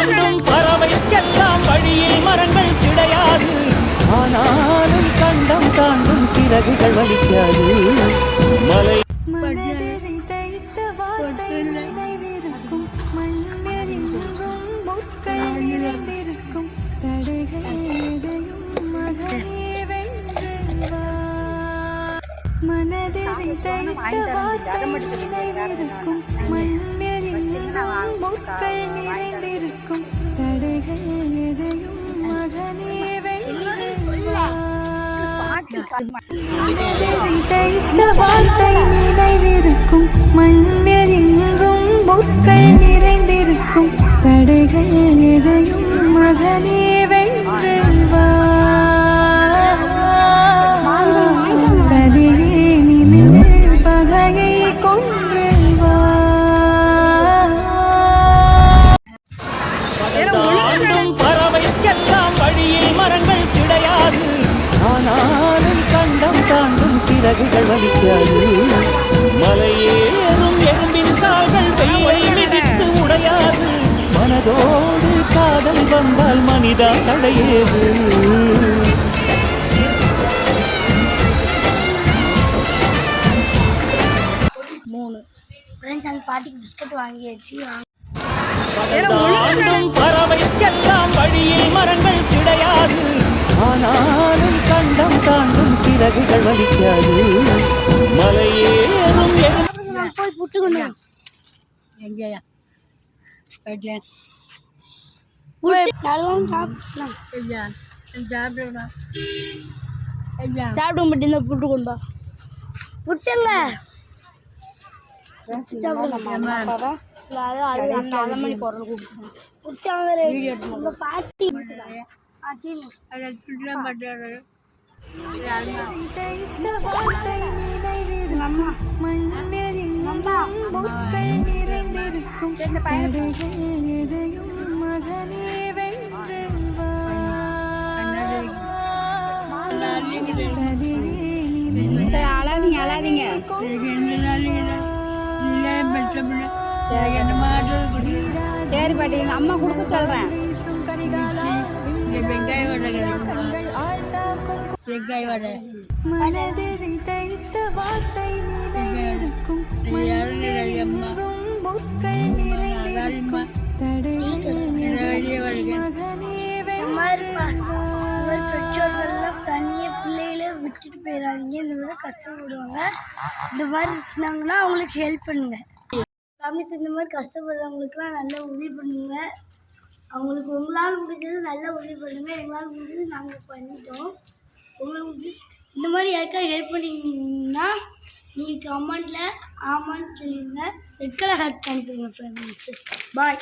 தாண்டும் பறவைக்கெல்லாம் வழியில் மரங்கள் கிடையாது. ஆனாலும் கண்டம் தாண்டும் சிறகுகள் வலிக்காது. மலை நினைவிருக்கும் மண்ணில் முட்கள் நிறைந்திருக்கும் தடைகள் எதையும் மகனே வென்று வா. கதியே நிமிழ் பகையை கொன்று வா. பறவைக்கெல்லாம் வழியில் மரங்கள் கிடையாது. ஆனாலும் கண்டம் தாண்டும் சிறகுகள் வலிக்காது. மலையேறும் எறும்பின் கால்கள் வெயிலை மிதித்து உடையாது. மனதோடு காதல் வந்தால் மனிதா தடையேது. பாட்டிக்கு பிஸ்கட் வாங்கியாச்சு. பறவைக்கெல்லாம் வழியில் மரங்கள் கிடையாது. ஆனாலும் கண்டம் தாண்டும் சிறகுகள் வலிக்காது. மலையேறும் போய் புட்டுக்கணும். எங்கேயா சாப்பிட மட்டும் புட்டு கொண்டா புட்டுங்க பாட்டி அழாதீங்க அழாதீங்க. சரி பாட்டி எங்க அம்மா கொடுக்க சொல்றேன். வெங்காய வடை பெற்றோர்கள்லாம் தனியாக பிள்ளைகளை விட்டுட்டு போயிடாதீங்க. இந்த மாதிரி கஷ்டப்படுவாங்க. இந்த மாதிரி இருந்தாங்கன்னா அவங்களுக்கு ஹெல்ப் பண்ணுங்க. ஃபேமிலிஸ் இந்த மாதிரி கஷ்டப்படுறவங்களுக்குலாம் நல்லா உதவி பண்ணுங்க. அவங்களுக்கு உங்களால் முடிஞ்சது நல்லா உதவி பண்ணுங்க. எங்களால் முடிஞ்சது நாங்கள் பண்ணிட்டோம். உங்களுக்கு இந்த மாதிரி யாருக்காவது ஹெல்ப் பண்ணிங்கன்னா நீங்கள் கமெண்டில் ஆமான்னு சொல்லிடுங்க. ரெட் கலர் ஹார்ட் அனுப்புங்க ஃப்ரெண்ட்ஸ். பாய்.